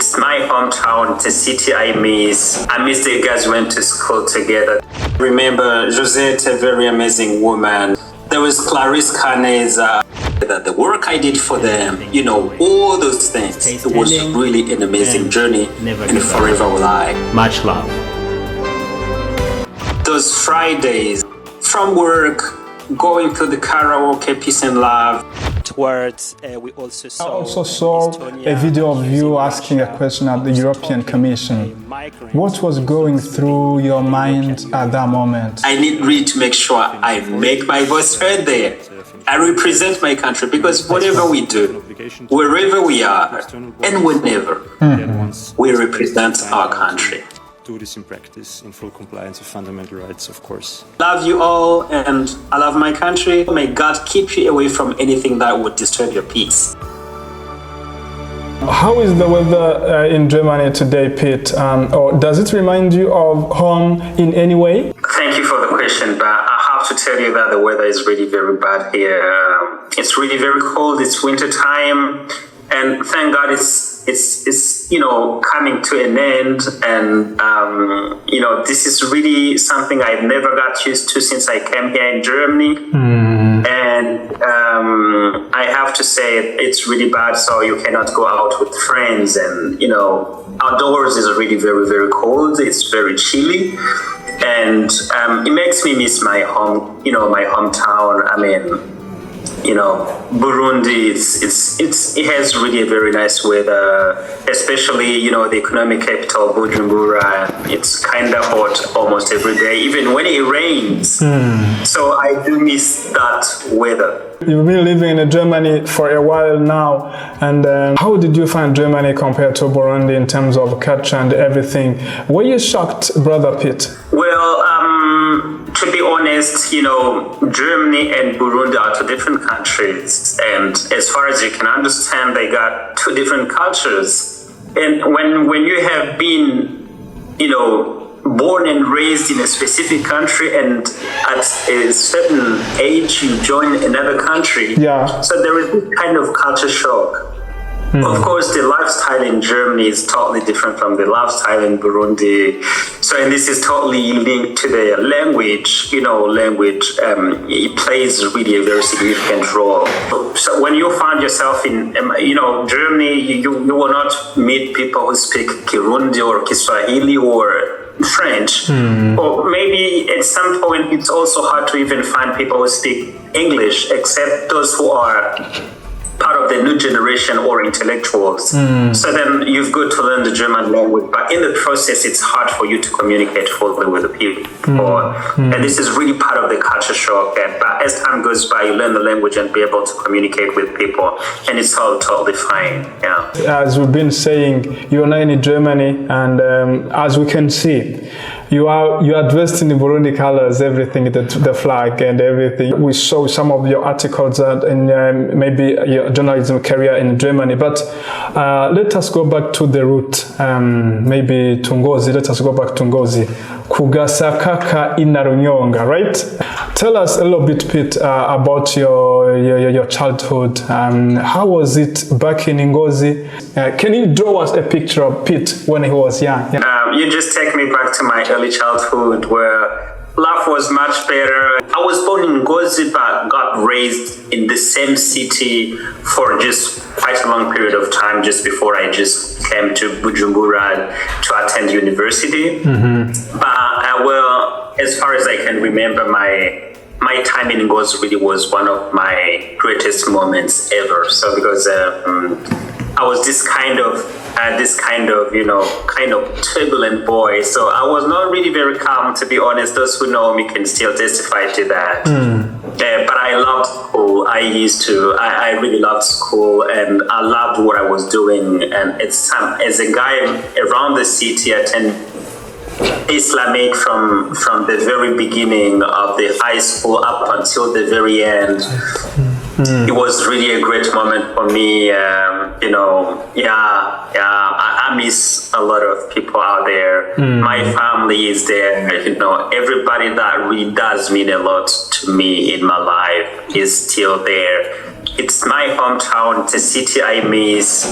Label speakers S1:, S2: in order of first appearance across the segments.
S1: It's my hometown, it's a city I miss. I miss the guys we went to school together. Remember Josette, a very amazing woman. There was Clarice Caneza. The work I did for them, all those things. It was really an amazing journey, and forever will I.
S2: Much love.
S1: Those Fridays from work, going to the karaoke, peace and love.
S3: Towards, we
S4: I also saw a video of you asking a question at the European Commission. What was going through your mind at that moment?
S1: I need really to make sure I make my voice heard there. I represent my country because whatever we do, wherever we are, and whenever, we represent our country.
S3: Do this in practice in full compliance with fundamental rights, of course.
S1: Love you all, and I love my country. May God keep you away from anything that would disturb your peace.
S4: How is the weather in Germany today, Pete? Or does it remind you of home in any way?
S1: Thank you for the question, but I have to tell you that the weather is really very bad here. It's really very cold. It's winter time, and thank God it's coming to an end, and this is really something I've never got used to since I came here in Germany. And I have to say it's really bad, so you cannot go out with friends, and outdoors is really very, very cold. It's very chilly, and it makes me miss my home, my hometown. I mean, Burundi, it has really a very nice weather, especially, the economic capital, Bujumbura. It's kind of hot almost every day, even when it rains. So I do miss that weather.
S4: You've been living in Germany for a while now, and how did you find Germany compared to Burundi in terms of culture and everything? Were you shocked, Brother Pete?
S1: Well, to be honest, Germany and Burundi are two different countries, and as far as you can understand, they got two different cultures. And when you have been, born and raised in a specific country, and at a certain age you join another country, so there is this kind of culture shock. Of course, the lifestyle in Germany is totally different from the lifestyle in Burundi. So, and this is totally linked to the language. It plays really a very significant role. So when you find yourself in, Germany, you will not meet people who speak Kirundi or Kiswahili or French. Or maybe at some point it's also hard to even find people who speak English, except those who are part of the new generation or intellectuals. So then you've got to learn the German language, but in the process it's hard for you to communicate fully with the people. And this is really part of the culture shock. But as time goes by, you learn the language and be able to communicate with people, and it's all totally fine.
S4: As we've been saying, you're now in Germany, and as we can see, you are dressed in the Burundi colors, everything, the flag and everything. We saw some of your articles in maybe your journalism career in Germany, but let us go back to the root, maybe to Ngozi. Let us go back to Ngozi. Kugasakaka inarunyonga, right? Tell us a little bit, Pete, about your childhood. How was it back in Ngozi? Can you draw us a picture of Pete when he was young?
S1: You just take me back to my early childhood where life was much better. I was born in Ngozi but got raised in the same city for just quite a long period of time, just before I just came to Bujumbura to attend university. But well, as far as I can remember, my time in Ngozi really was one of my greatest moments ever. So because I was this kind of turbulent boy. So I was not really very calm, to be honest. Those who know me can still testify to that. But I loved school. I really loved school, and I loved what I was doing. And as a guy around the city, I attended Islamic from the very beginning of the high school up until the very end. It was really a great moment for me. I miss a lot of people out there. My family is there. Everybody that really does mean a lot to me in my life is still there. It's my hometown. It's a city I miss.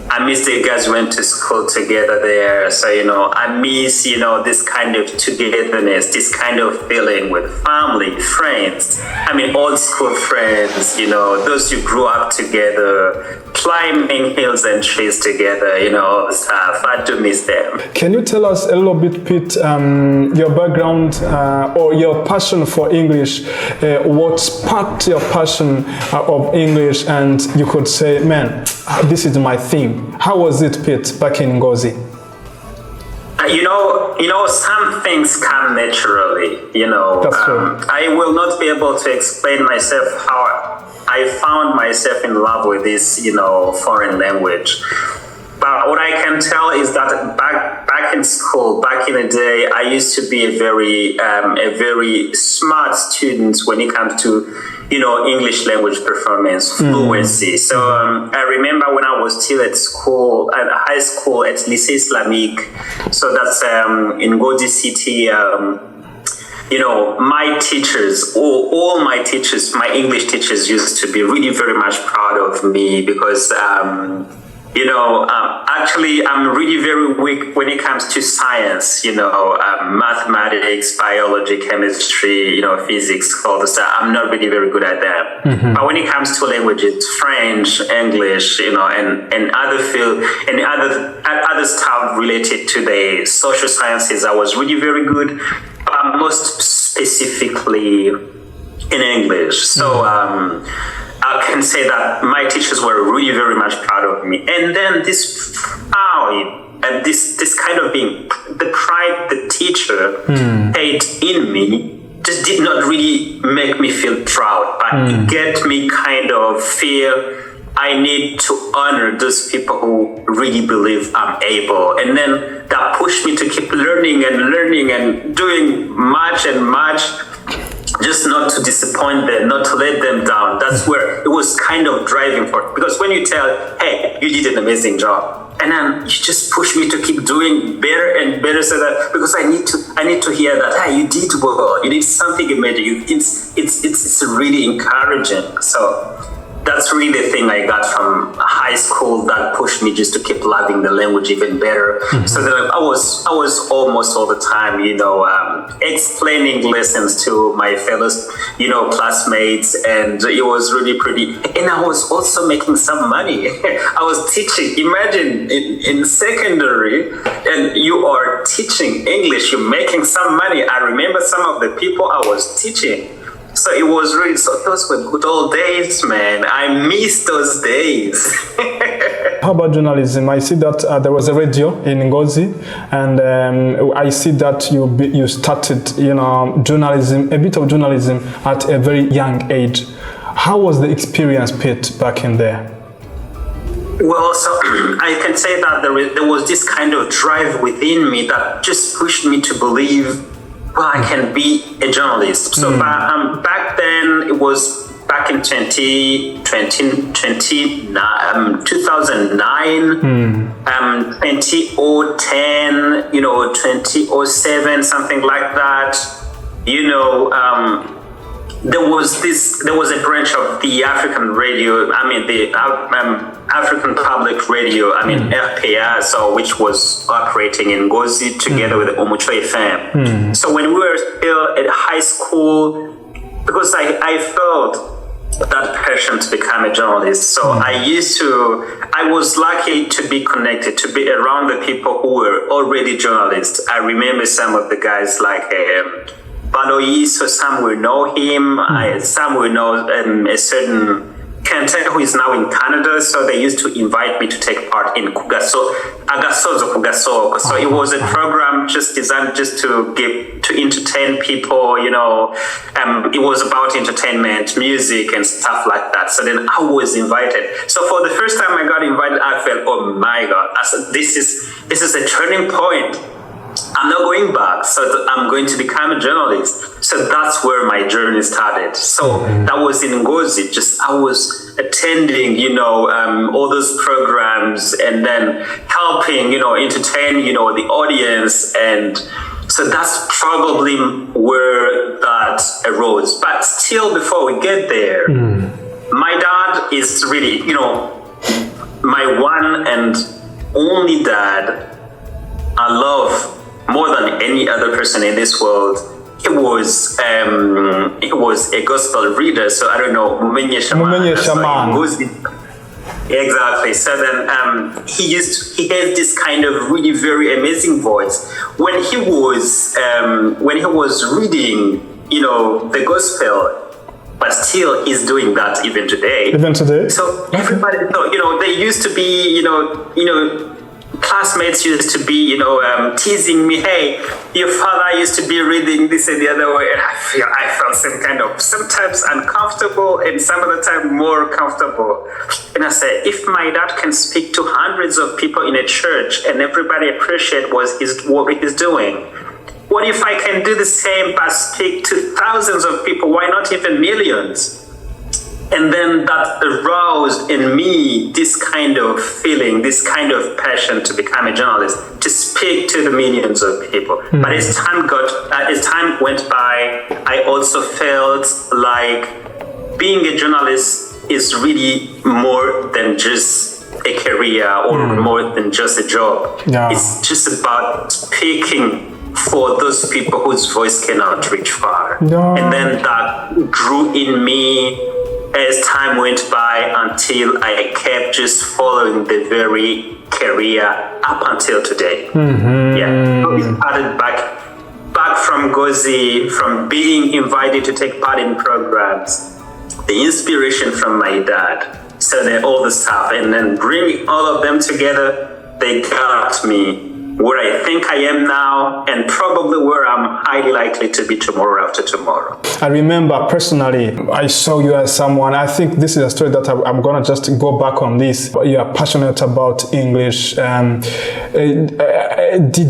S1: I miss the guys who went to school together there. So, I miss, this kind of togetherness, this kind of feeling with family, friends. I mean, old school friends, those who grew up together, climbing hills and trees together, all the stuff. I do miss them.
S4: Can you tell us a little bit, Pete, your background or your passion for English? What sparked your passion of English? And you could say, man, this is my thing. How was it, Pete, back in Ngozi?
S1: Some things come naturally,
S4: That's true.
S1: I will not be able to explain myself how I found myself in love with this, foreign language. But what I can tell is that back in school, back in the day, I used to be a very smart student when it comes to, English language performance, fluency. So I remember when I was still at school, at high school, at Lycée Islamique. So that's in Ngozi City. My teachers, all my teachers, my English teachers used to be really very much proud of me because, actually I'm really very weak when it comes to science, mathematics, biology, chemistry, physics, all the stuff. I'm not really very good at that. Mm-hmm. But when it comes to languages, French, English, and other stuff related to the social sciences, I was really very good. Most specifically in English. So I can say that my teachers were really very much proud of me. And then this kind of being the pride the teacher had in me just did not really make me feel proud, but it get me kind of feel I need to honor those people who really believe I'm able. And then that pushed me to keep learning and doing much and much, just not to disappoint them, not to let them down. That's where it was kind of driving for it. Because when you tell, hey, you did an amazing job, and then you just push me to keep doing better and better, so that because I need to hear that, hey, you did well, you did something amazing. It's really encouraging. So that's really the thing I got from high school that pushed me just to keep loving the language even better. Mm-hmm. So that I was almost all the time, explaining lessons to my fellow, classmates, and it was really pretty. And I was also making some money. I was teaching. Imagine in secondary, and you are teaching English. You're making some money. I remember some of the people I was teaching. So it was really, those were good old days, man. I miss those days.
S4: How about journalism? I see that there was a radio in Ngozi, and I see that you started, journalism, a bit of journalism at a very young age. How was the experience, Pete, back in there?
S1: Well, so I can say that there was this kind of drive within me that just pushed me to believe, well, I can be a journalist. So back then, it was back in 2009, 2010, 2007, something like that. There was a branch of the African radio, the African Public Radio, RPA, so which was operating in Ngozi together with the Umucho FM. So when we were still at high school, because I felt that passion to become a journalist, so I was lucky to be connected, to be around the people who were already journalists. I remember some of the guys like Baloyi, so some will know him, some will know a certain Kente who is now in Canada, so they used to invite me to take part in Agasozo Kugasoko. So it was a program just designed just to entertain people, it was about entertainment, music and stuff like that. So then I was invited. So for the first time I got invited, I felt, oh my God, I said, this is a turning point. I'm not going back, so I'm going to become a journalist. So that's where my journey started. So that was in Ngozi. I was attending, all those programs and then helping, entertain, the audience. And so that's probably where that arose. But still, before we get there, my dad is really, my one and only dad I love more than any other person in this world. He was a gospel reader, so I don't know, Mumenye Shaman. Exactly. So then he has this kind of really very amazing voice. When he was reading, the gospel, but still he's doing that even today.
S4: Even today?
S1: So everybody thought, they used to be, classmates used to be, teasing me, hey, your father used to be reading this and the other way. And I felt some kind of, sometimes uncomfortable and some of the time more comfortable. And I said, if my dad can speak to hundreds of people in a church and everybody appreciate what he's doing, what if I can do the same but speak to thousands of people? Why not even millions? And then that aroused in me this kind of feeling, this kind of passion to become a journalist, to speak to the millions of people. Mm-hmm. But as time went by, I also felt like being a journalist is really more than just a career or more than just a job. Yeah. It's just about speaking for those people whose voice cannot reach far. No. And then that grew in me as time went by until I kept just following the very career up until today. Mm-hmm. Yeah, so we started back from Ngozi, from being invited to take part in programs, the inspiration from my dad, so then all the stuff, and then bringing all of them together, they got me where I think I am now, and probably where I'm highly likely to be tomorrow after tomorrow.
S4: I remember personally, I saw you as someone, I think this is a story that I'm going to just go back on this. You are passionate about English. Did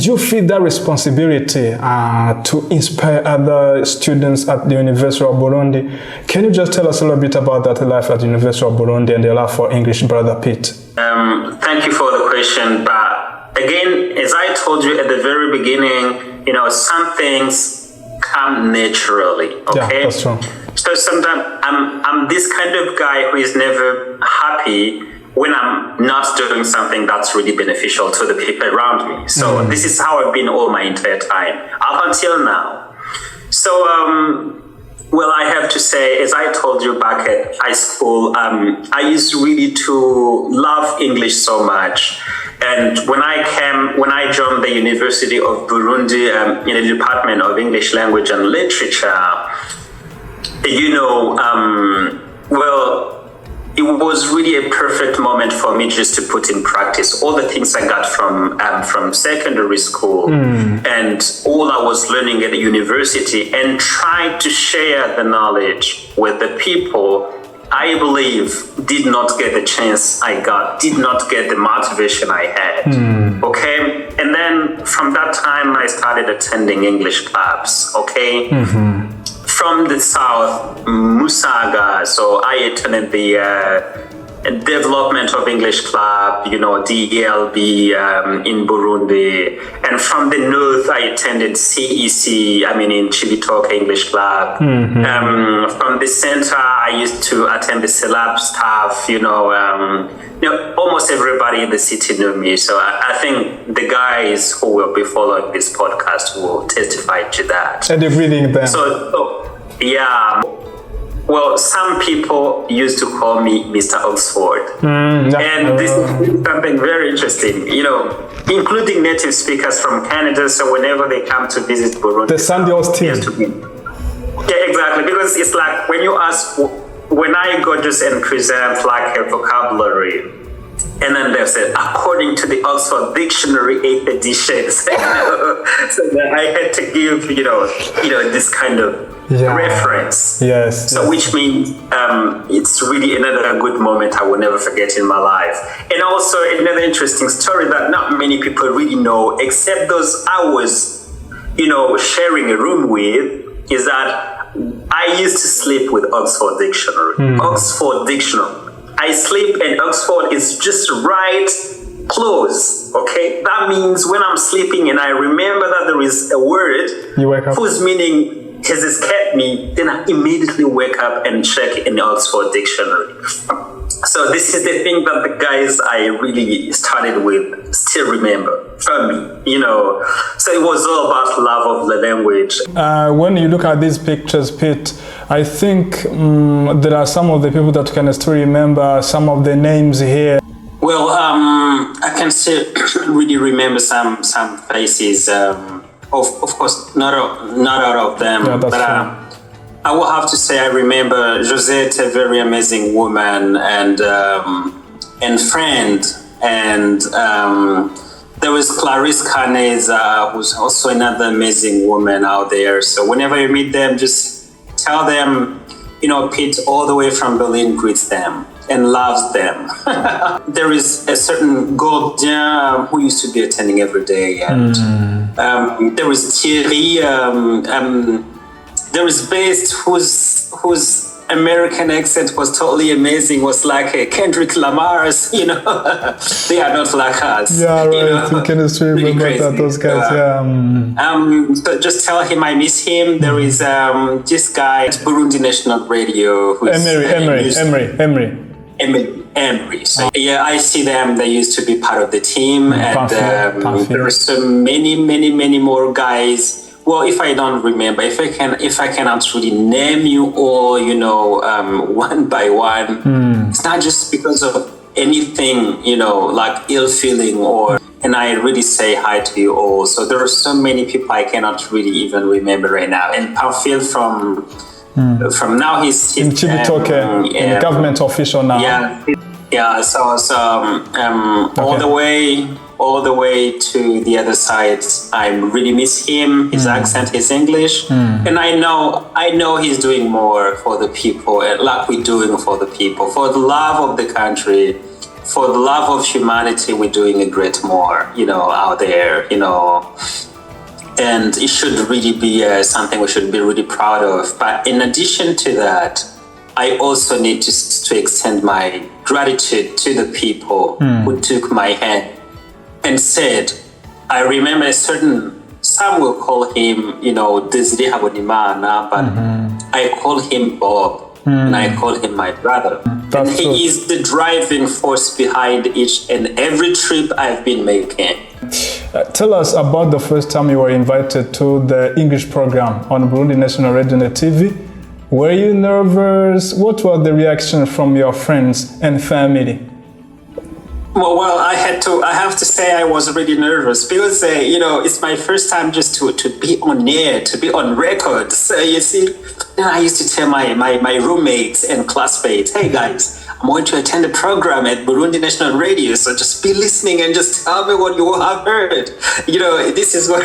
S4: you feel that responsibility to inspire other students at the University of Burundi? Can you just tell us a little bit about that life at the University of Burundi and the love for English, Brother Pete?
S1: Thank you for the question, but again, as I told you at the very beginning, some things come naturally, okay?
S4: Yeah, that's true.
S1: So sometimes I'm this kind of guy who is never happy when I'm not doing something that's really beneficial to the people around me. So this is how I've been all my entire time, up until now. So, well, I have to say, as I told you back at high school, I used really to love English so much. And when I joined the University of Burundi in the Department of English Language and Literature, it was really a perfect moment for me just to put in practice all the things I got from secondary school and all I was learning at the university, and try to share the knowledge with the people I believe did not get the chance I got, did not get the motivation I had. Okay? And then from that time, I started attending English clubs. Okay? From the south, Musaga, so I attended the Development of English Club, DELB in Burundi. And from the north, I attended CEC, in Chibitoke English Club. From the center, I used to attend the CELAB staff, almost everybody in the city knew me. So I think the guys who will be following this podcast will testify to that.
S4: And you're reading them.
S1: Yeah. Well, some people used to call me Mr. Oxford. And this is something very interesting, including native speakers from Canada. So whenever they come to visit Burundi,
S4: the Sandios team.
S1: Yeah, exactly. Because it's like when I go just and present like a vocabulary, and then they said, according to the Oxford Dictionary 8th edition. So I had to give, this kind of reference.
S4: Yes.
S1: So which means it's really another good moment I will never forget in my life. And also another interesting story that not many people really know, except those I was, sharing a room with, is that I used to sleep with Oxford Dictionary. Oxford Dictionary. I sleep and Oxford is just right close, okay? That means when I'm sleeping and I remember that there is a word whose meaning has escaped me, then I immediately wake up and check in the Oxford Dictionary. So this is the thing that the guys I really started with still remember from me, you know. So it was all about love of the language.
S4: When you look at these pictures, Pete, I think there are some of the people that can still remember some of the names here.
S1: Well, I can still really remember some faces. Of course, not all of them,
S4: Yeah, that's
S1: but I will have to say I remember Josette, a very amazing woman and friend, and there was Clarice Caneza, who's also another amazing woman out there. So whenever you meet them, just tell them, you know, Pete all the way from Berlin greets them and loves them. There is a certain Gordien who used to be attending every day, and there was Thierry. There was Best, whose American accent was totally amazing. Was like a Kendrick Lamar's, you know. They are not like us.
S4: Yeah, right.
S1: You know?
S4: You can still remember that, those guys.
S1: So just tell him I miss him. There is this guy at Burundi National Radio. Who's Emery. So yeah, I see them. They used to be part of the team, and there are so many more guys. Well, if I don't remember, if I cannot really name you all, you know, one by one, it's not just because of anything, you know, like ill feeling and I really say hi to you all. So there are so many people I cannot really even remember right now. And Pamphile from now he's
S4: in Chibitoke, in government official now.
S1: Yeah. So all the way to the other side, I really miss him. His accent, his English, and I know he's doing more for the people, like we're doing for the people, for the love of the country, for the love of humanity. We're doing a great more, you know, out there, you know. And it should really be something we should be really proud of. But in addition to that, I also need to extend my gratitude to the people who took my hand and said, I remember some will call him, you know, Desiree Habonimana, but I call him Bob, and I call him my brother. And he is the driving force behind each and every trip I've been making.
S4: Tell us about the first time you were invited to the English program on Burundi National Radio and TV. Were you nervous? What were the reactions from your friends and family?
S1: Well, I have to say I was really nervous because, you know, it's my first time just to be on air, to be on record. So you see, then I used to tell my roommates and classmates, hey guys, I'm going to attend a program at Burundi National Radio, so just be listening and just tell me what you have heard. You know, this is what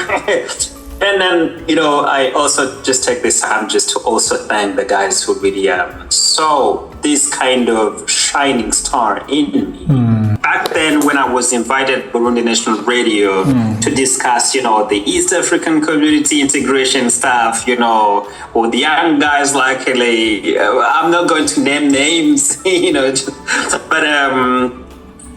S1: And then, you know, I also just take this time just to also thank the guys who really saw this kind of shining star in me. Back then, when I was invited to Burundi National Radio to discuss, you know, the East African community integration stuff, you know, or the young guys like, I'm not going to name names, you know, but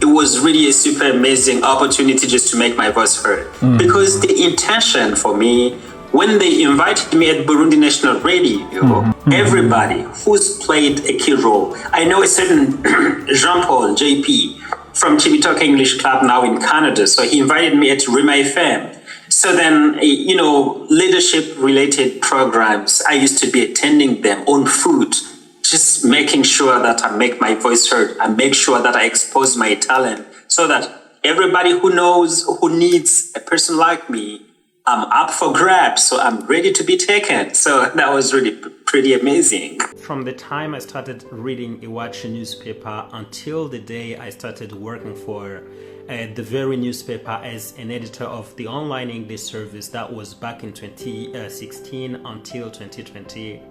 S1: it was really a super amazing opportunity just to make my voice heard. Because the intention for me, when they invited me at Burundi National Radio, everybody who's played a key role, I know a certain Jean-Paul, JP, from Chibitoke English Club now in Canada. So he invited me at Rima FM. So then, you know, leadership related programs, I used to be attending them on foot, just making sure that I make my voice heard. I make sure that I expose my talent so that everybody who knows, who needs a person like me, I'm up for grabs. So I'm ready to be taken. So that was really pretty amazing.
S3: From the time I started reading Iwachu newspaper until the day I started working for the very newspaper as an editor of the online English service, that was back in 2016 until 2020.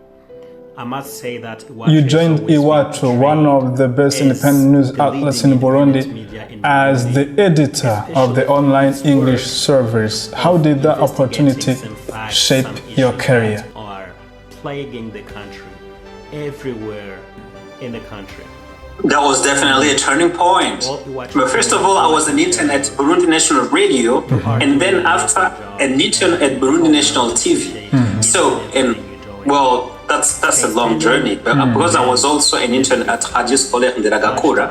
S3: I must say that Iwachu
S4: you joined Iwachu, one of the best independent news outlets in Burundi, as the editor of the online English service. How did that opportunity shape your career?
S3: Are plaguing the country, everywhere in the country.
S1: That was definitely a turning point. But first of all, I was an intern at Burundi National Radio, and then after an intern at Burundi National TV. So, that's a long journey. But because I was also an intern at Radio Scolaire de la Gakura.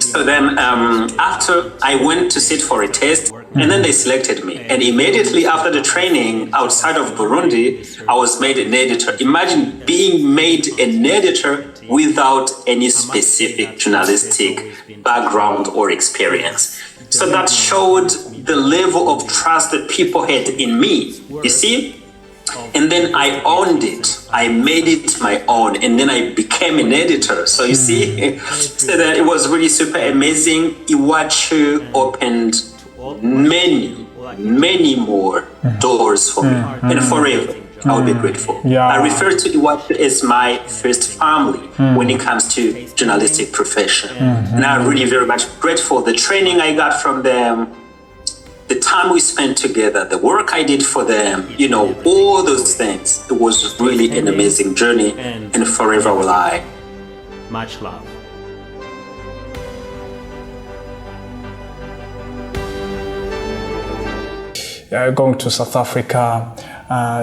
S1: So then after I went to sit for a test, and then they selected me. And immediately after the training outside of Burundi, I was made an editor. Imagine being made an editor without any specific journalistic background or experience. So that showed the level of trust that people had in me, you see? And then I owned it. I made it my own, and then I became an editor. So you see, so that it was really super amazing. Iwachu opened many more doors for me, and forever I'll be grateful. I refer to Iwachu as my first family when it comes to journalistic profession, and I'm really very much grateful. The training I got from them, the time we spent together, the work I did for them, you know, all those things. It was really an amazing journey, and forever will I.
S3: Much love.
S4: Going to South Africa,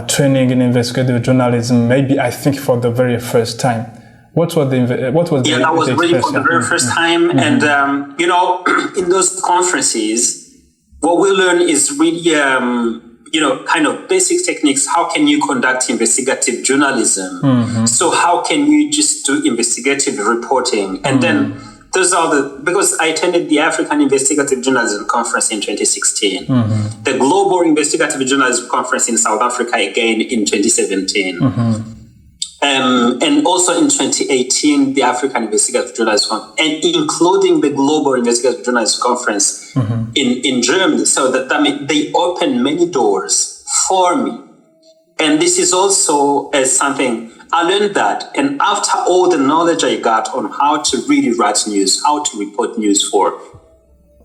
S4: training in investigative journalism, maybe I think for the very first time. What was
S1: that was really for the very first time. And, you know, in those conferences, what we learn is really, you know, kind of basic techniques. How can you conduct investigative journalism? So how can you just do investigative reporting? And then those are because I attended the African Investigative Journalism Conference in 2016, the Global Investigative Journalism Conference in South Africa again in 2017. And also in 2018, the African Investigative Journalism Conference, and including the Global Investigative Journalism Conference in Germany. So that means they opened many doors for me. And this is also something I learned that. And after all the knowledge I got on how to really write news, how to report news for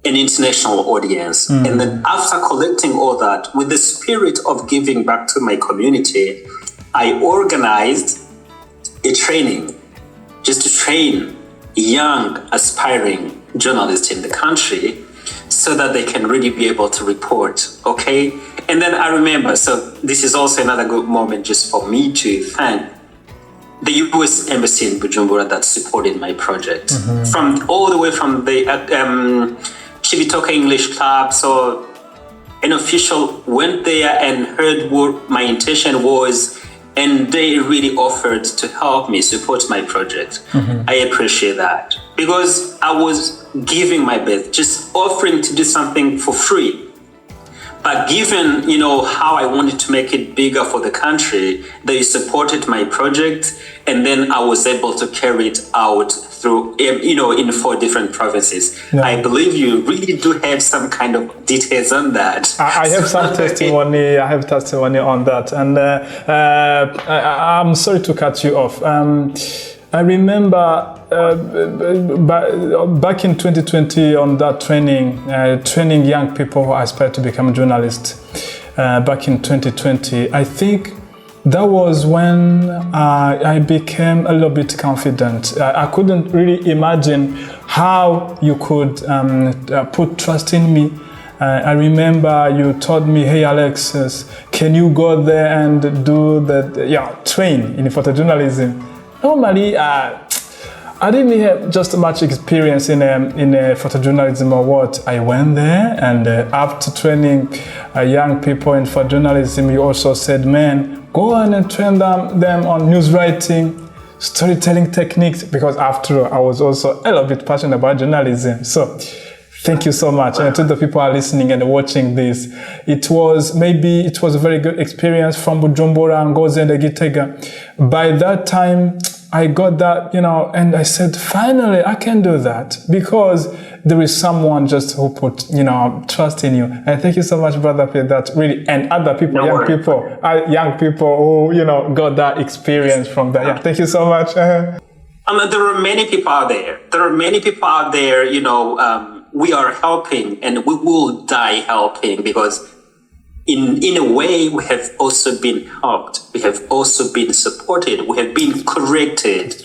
S1: an international audience, and then after collecting all that, with the spirit of giving back to my community, I organized a training just to train young, aspiring journalists in the country so that they can really be able to report, okay? And then I remember, so this is also another good moment just for me to thank the U.S. Embassy in Bujumbura that supported my project. From all the way from the Chibitoka English Club, so an official went there and heard what my intention was, and they really offered to help me support my project. I appreciate that because I was giving my best, just offering to do something for free. But given, you know, how I wanted to make it bigger for the country, they supported my project, and then I was able to carry it out through, you know, in 4 different provinces. I believe you really do have some kind of details on that.
S4: I have some testimony. I have testimony on that, and I'm sorry to cut you off. I remember back in 2020 on that training young people who aspire to become journalists. Back in 2020, I think that was when I became a little bit confident. I couldn't really imagine how you could put trust in me. I remember you told me, "Hey Alexis, can you go there and do train in photojournalism?" Normally, I didn't have just much experience in photojournalism or what. I went there, and after training young people in photojournalism, you also said, "Man, go on and train them on news writing, storytelling techniques," because after all, I was also a little bit passionate about journalism. So thank you so much. And to the people who are listening and watching this, it was a very good experience from Bujumbura, Ngozi, and Gitega. By that time, I got that, you know, and I said, finally, I can do that because there is someone just who put, you know, trust in you. And thank you so much, brother, for that, really. And other people, young people who, you know, got that experience from that. Yeah, thank you so much.
S1: There are many people out there. You know, we are helping, and we will die helping because in a way, we have also been helped. We have also been supported. We have been corrected,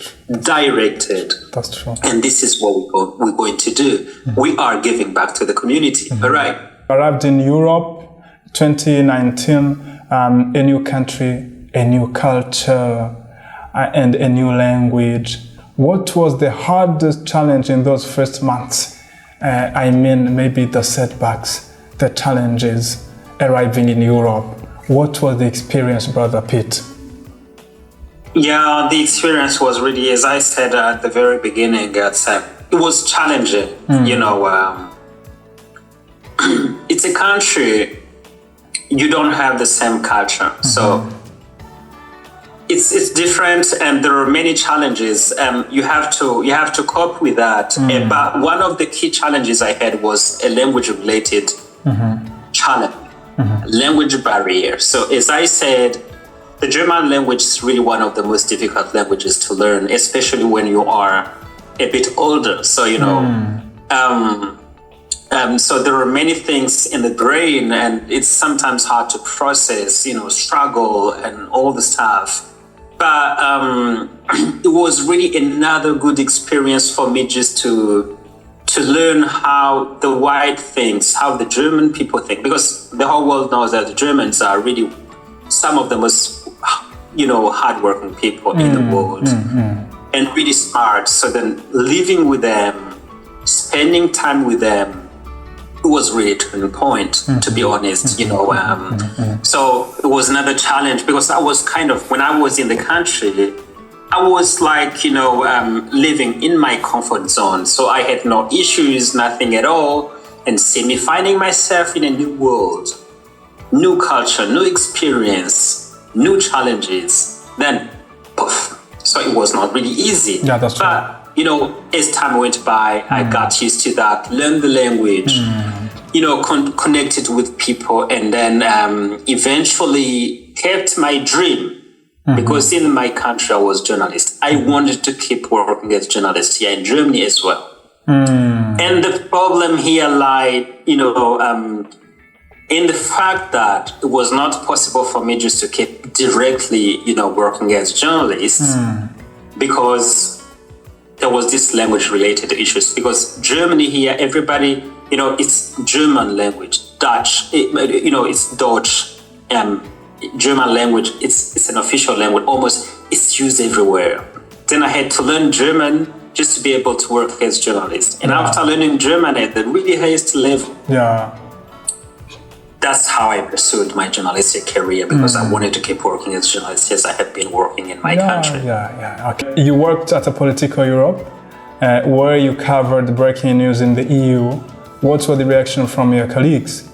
S1: directed.
S4: That's true.
S1: And this is what we're going to do. We are giving back to the community. All right.
S4: Arrived in Europe, 2019, a new country, a new culture, and a new language. What was the hardest challenge in those first months? Maybe the setbacks, the challenges arriving in Europe. What was the experience, Brother Pete?
S1: Yeah, the experience was really, as I said at the very beginning, it was challenging. It's a country, you don't have the same culture. So it's different, and there are many challenges. You have to cope with that. But one of the key challenges I had was a language-related challenge, language barrier. So as I said, the German language is really one of the most difficult languages to learn, especially when you are a bit older. So so there are many things in the brain, and it's sometimes hard to process, struggle and all the stuff. But it was really another good experience for me just to learn how the white thinks, how the German people think, because the whole world knows that the Germans are really some of the most, hardworking people in the world, and really smart. So then living with them, spending time with them, it was really a turning point, to be honest, So it was another challenge, because I was when I was in the country, I was living in my comfort zone. So I had no issues, nothing at all. And see me finding myself in a new world, new culture, new experience, new challenges, then poof. So it was not really easy.
S4: Yeah, that's true.
S1: But, as time went by, I got used to that, learned the language, connected with people, and then eventually kept my dream. Because in my country, I was a journalist. I wanted to keep working as a journalist here in Germany as well. And the problem here lied, in the fact that it was not possible for me just to keep directly, working as a journalist, because there was this language-related issues. Because Germany here, everybody, it's German language, Dutch, it's Deutsch, German language. It's an official language. Almost, it's used everywhere. Then I had to learn German just to be able to work as a journalist. And after learning German at the really highest level, that's how I pursued my journalistic career, because I wanted to keep working as a journalist as I had been working in my country.
S4: Okay. You worked at Politico Europe, where you covered breaking news in the EU. What was the reaction from your colleagues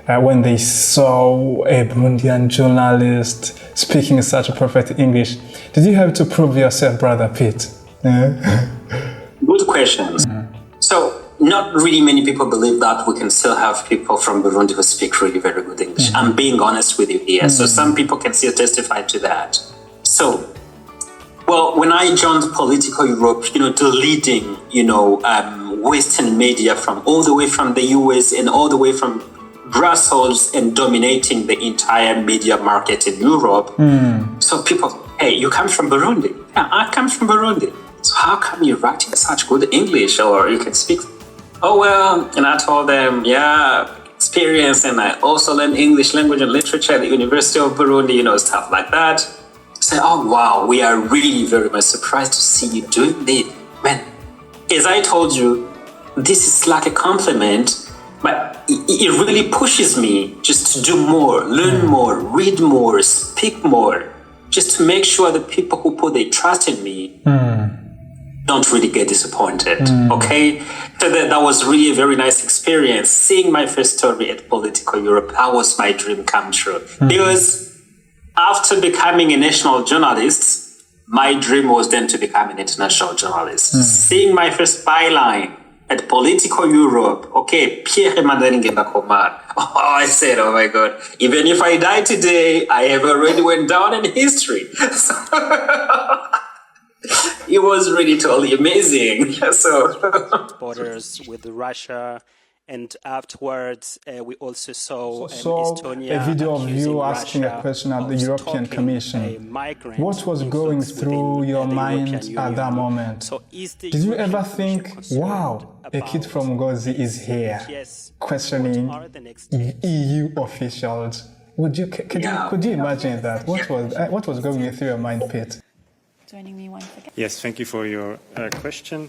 S4: when they saw a Burundian journalist speaking such a perfect English? Did you have to prove yourself, Brother Pete?
S1: Good questions. So, not really many people believe that we can still have people from Burundi who speak really very good English. I'm being honest with you here. So some people can still testify to that. So, when I joined Politico Europe, the leading, Western media from all the way from the US and all the way from Brussels, and dominating the entire media market in Europe. So people, hey, you come from Burundi? Yeah, I come from Burundi. So how come you're writing such good English, or you can speak? Oh, well, and I told them, experience, and I also learned English language and literature at the University of Burundi, stuff like that. Say, oh, wow, we are really very much surprised to see you doing this. Man, as I told you, this is like a compliment, but it really pushes me just to do more, learn more, read more, speak more, just to make sure the people who put their trust in me don't really get disappointed, okay? So that was really a very nice experience. Seeing my first story at Politico Europe, that was my dream come true. Because after becoming a national journalist, my dream was then to become an international journalist. Seeing my first byline at Politico Europe, okay, Pierre Emmanuel. I said, oh my God, even if I die today, I have already went down in history. It was really totally amazing.
S3: Borders with Russia, and afterwards we also saw Estonia,
S4: a video of you asking a question at the European Commission. What was going through your mind at that moment? Did you ever think, wow, a kid from Ngozi is here questioning EU officials Could you imagine that? What was going through your mind, Pete?
S2: Joining me once again.
S5: Yes, thank you for your question.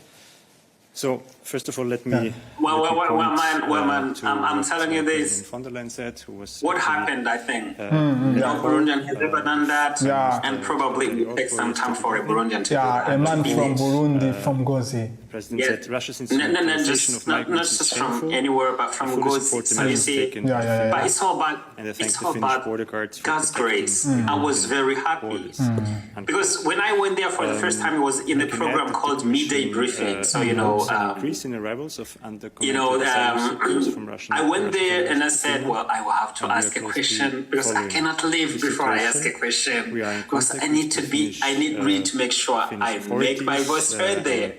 S5: So, first of all, let me.
S1: man, I'm telling you this.
S5: Von der Leyen said, who was
S1: what happened, I think. Burundian has never done that, and probably it will take some time for a Burundian to do that.
S4: A man from Burundi, from Ngozi.
S5: President said Russia's
S1: not
S5: just
S1: from anywhere, but from Ngozi. So you see, but it's all about God's grace. I was very happy because when I went there for the first time, it was in a program called Midday Briefing. So
S5: increase in arrivals of undocumented from Russian.
S1: I went there and I said, well, I will have to ask a question because I cannot leave before I ask a question because I need really to make sure I make my voice heard there.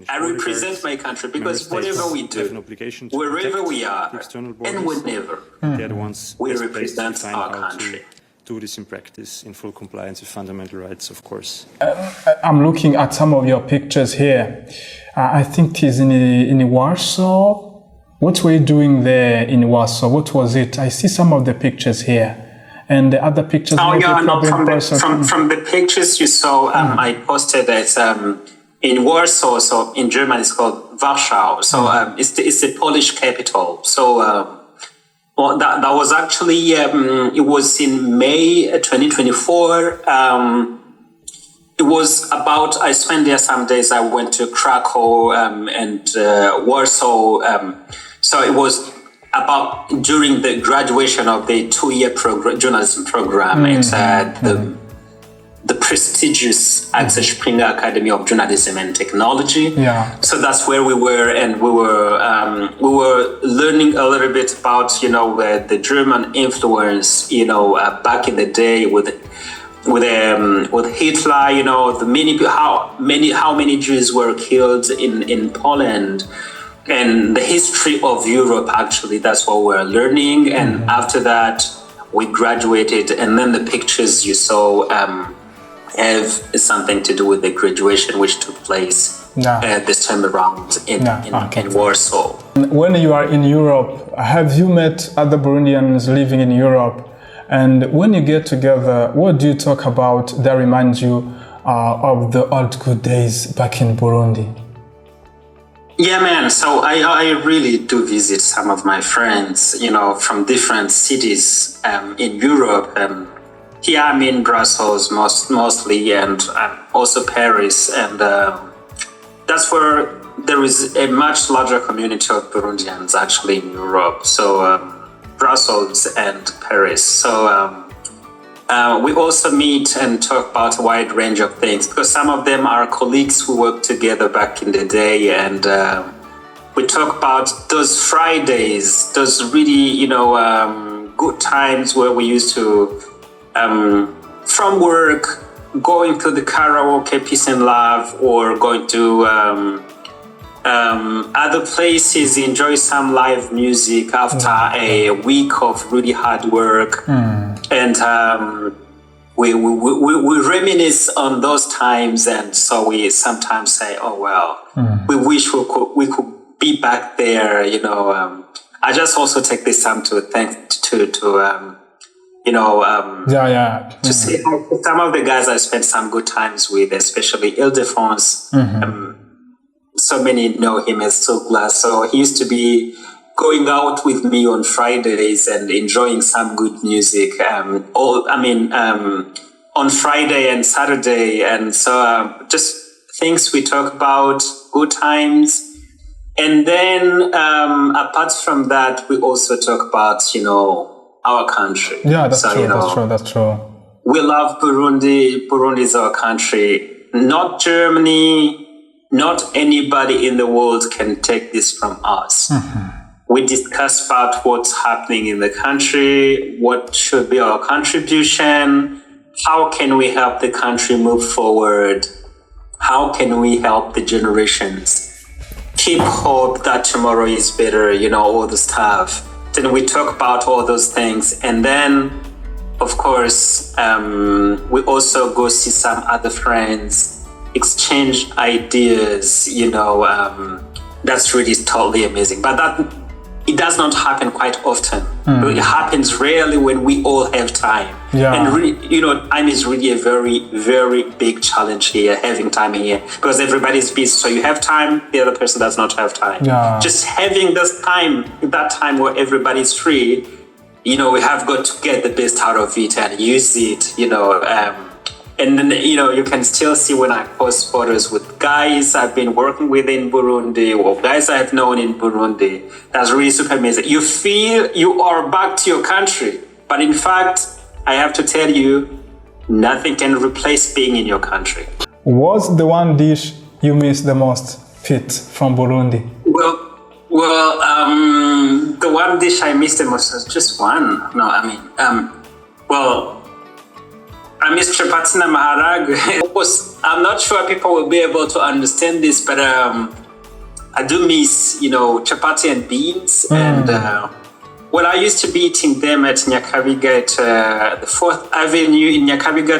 S1: I represent my country because whatever we do, wherever we are, and whenever, we represent our country.
S5: Do this in practice in full compliance with fundamental rights, of course.
S4: I'm looking at some of your pictures here. I think it is in Warsaw. What were you doing there in Warsaw? What was it? I see some of the pictures here. And the other pictures...
S1: from the pictures you saw, I posted it in Warsaw. So in German it's called Warsaw. So it's the Polish capital. So... Well, that was actually, it was in May 2024. It was about, I spent there some days. I went to Krakow and Warsaw. So it was about during the graduation of the 2-year journalism program. It's the prestigious Axel Springer Academy of Journalism and Technology.
S4: Yeah.
S1: So that's where we were, and we were learning a little bit about the German influence, back in the day with Hitler. How many Jews were killed in Poland, and the history of Europe. Actually, that's what we're learning. And after that, we graduated, and then the pictures you saw. Have something to do with the graduation which took place this time around in Warsaw.
S4: When you are in Europe, have you met other Burundians living in Europe? And when you get together, what do you talk about that reminds you of the old good days back in Burundi?
S1: Yeah, man. So I really do visit some of my friends, from different cities in Europe. Here I'm in Brussels mostly, and also Paris, and that's where there is a much larger community of Burundians actually in Europe. So Brussels and Paris. So we also meet and talk about a wide range of things because some of them are colleagues who worked together back in the day, and we talk about those Fridays, those really good times where we used to. From work, going to the karaoke, Peace and Love, or going to other places, enjoy some live music after a week of really hard work. And we reminisce on those times, and so we sometimes say, oh, well, we wish we could be back there, I just also take this time to thank to see some of the guys I spent some good times with, especially Ildefonse. So many know him as Sugla. So he used to be going out with me on Fridays and enjoying some good music. On Friday and Saturday. And so just things we talk about, good times. And then apart from that, we also talk about, our country.
S4: Yeah, that's true.
S1: We love Burundi. Burundi is our country. Not Germany, not anybody in the world can take this from us. We discuss about what's happening in the country, what should be our contribution, how can we help the country move forward, how can we help the generations keep hope that tomorrow is better, all the stuff. Then we talk about all those things. And then, of course, we also go see some other friends, exchange ideas, that's really totally amazing. But it does not happen quite often. It happens rarely when we all have time.
S4: Yeah.
S1: And really, time is really a very, very big challenge here, having time here, because everybody's busy. So you have time, the other person does not have time.
S4: Yeah.
S1: Just having that time where everybody's free, we have got to get the best out of it and use it, and then, you can still see when I post photos with guys I've been working with in Burundi or guys I've known in Burundi. That's really super amazing. You feel you are back to your country. But in fact, I have to tell you, nothing can replace being in your country.
S4: What's the one dish you miss the most, Pete, from Burundi?
S1: Well, the one dish I miss the most is just one. No, I miss chapati na maharagwe. Of course, I'm not sure people will be able to understand this, but I do miss, chapati and beans. And I used to be eating them at Nyakabiga at the 4th Avenue in Nyakabiga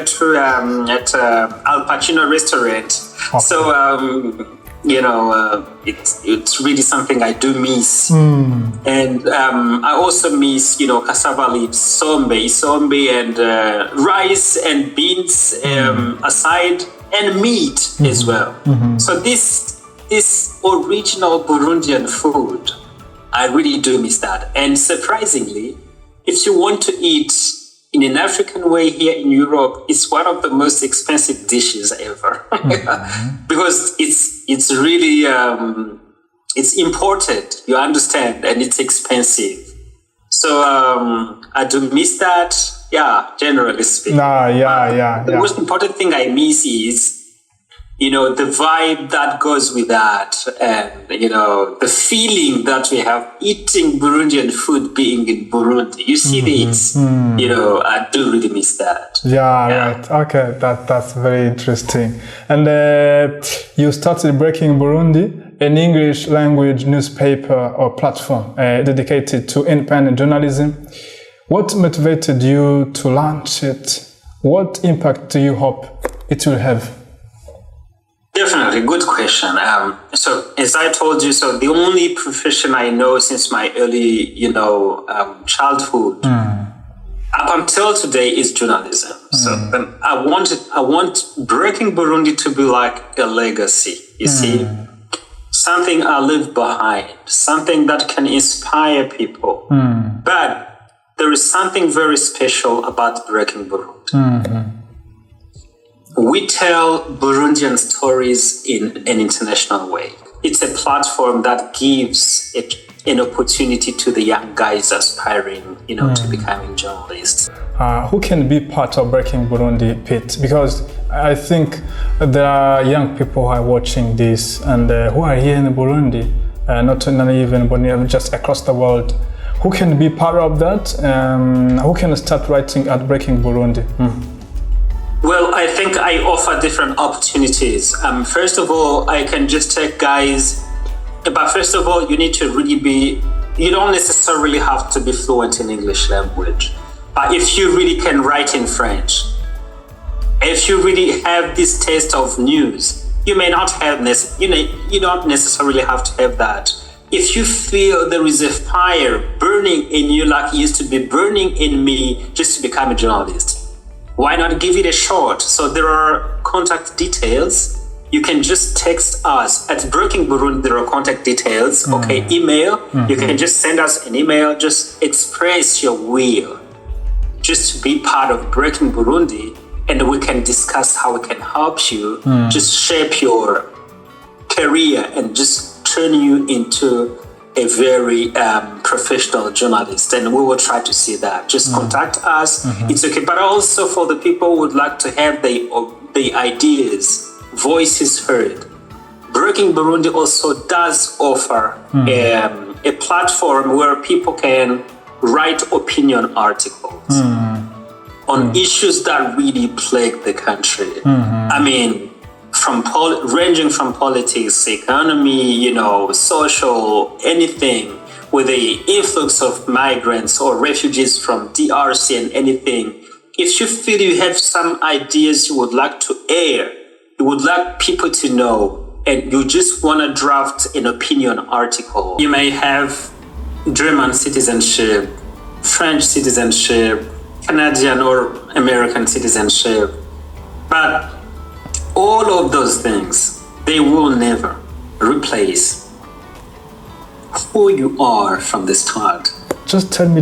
S1: at Al Pacino restaurant. Okay. So, it's really something I do miss. And I also miss, cassava leaves, isombe and rice and beans aside, and meat as well. So this original Burundian food, I really do miss that. And surprisingly, if you want to eat in an African way here in Europe, it's one of the most expensive dishes ever. Because it's really, it's imported, you understand, and it's expensive. So I do miss that, generally speaking. The most important thing I miss is, the vibe that goes with that, and, the feeling that we have eating Burundian food being in Burundi. You see this, I do really miss that.
S4: Right. Okay, that's very interesting. And you started Breaking Burundi, an English language newspaper or platform dedicated to independent journalism. What motivated you to launch it? What impact do you hope it will have?
S1: Definitely, good question. So as I told you, the only profession I know since my early, childhood up until today is journalism. So I want Breaking Burundi to be like a legacy. You see, something I leave behind, something that can inspire people. But there is something very special about Breaking Burundi. We tell Burundian stories in an international way. It's a platform that gives an opportunity to the young guys aspiring, to becoming journalists.
S4: Who can be part of Breaking Burundi, Pete? Because I think there are young people who are watching this and who are here in Burundi, not only even Burundi, just across the world. Who can be part of that? Who can start writing at Breaking Burundi?
S1: Well, I think I offer different opportunities. First of all, I can just take guys, but first of all, you need to really you don't necessarily have to be fluent in English language. But if you really can write in French, if you really have this taste of news, you may not have you don't necessarily have to have that. If you feel there is a fire burning in you like it used to be burning in me just to become a journalist, why not give it a shot? So there are contact details. You can just text us at Breaking Burundi. There are contact details. Okay, email. You can just send us an email. Just express your will, just to be part of Breaking Burundi, and we can discuss how we can help you just shape your career and just turn you into a very professional journalist, and we will try to see that. Just contact us. It's okay. But also for the people who would like to have the ideas, voices heard, Breaking Burundi also does offer a platform where people can write opinion articles on issues that really plague the country. I mean, ranging from politics, economy, social, anything, with the influx of migrants or refugees from DRC and anything. If you feel you have some ideas you would like to air, you would like people to know, and you just want to draft an opinion article, you may have German citizenship, French citizenship, Canadian or American citizenship. But all of those things, they will never replace who you are from the start.
S4: Just tell me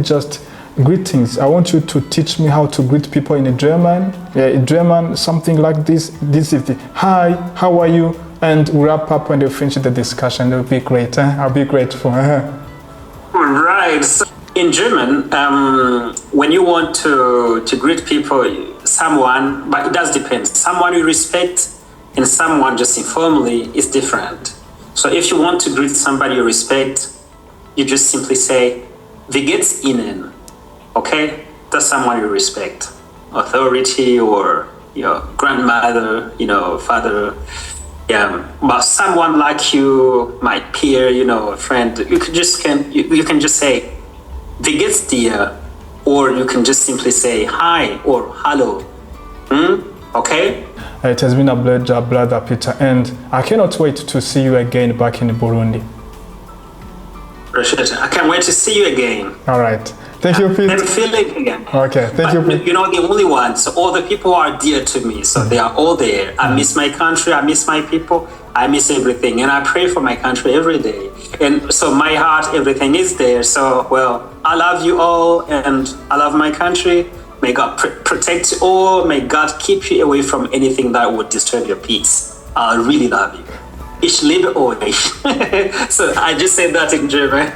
S4: greetings. I want you to teach me how to greet people in German. Yeah, in German, something like this. This is the hi, how are you? And wrap up when you finish the discussion. It will be great. I'll be grateful.
S1: Right. So in German, when you want to greet people, someone, but it does depend. Someone you respect and someone just informally is different. So if you want to greet somebody you respect, you just simply say, "Wie geht's Ihnen?" Okay? That's someone you respect. Authority or your grandmother, father. Yeah. But someone like you, my peer, a friend, you can just say, "Wie geht's dir?" Or you can just simply say hi or hello. Okay?
S4: It has been a pleasure, Brother Peter, and I cannot wait to see you again back in Burundi.
S1: Appreciate it. I can't wait to see you again.
S4: All right. Thank you, Peter.
S1: I'm feeling again.
S4: Okay. Thank you, Peter.
S1: The only ones, all the people are dear to me, so they are all there. I miss my country. I miss my people. I miss everything, and I pray for my country every day. And so my heart, everything is there. So, I love you all, and I love my country. May God protect you all. May God keep you away from anything that would disturb your peace. I really love you. Ich liebe euch. So I just said that in German.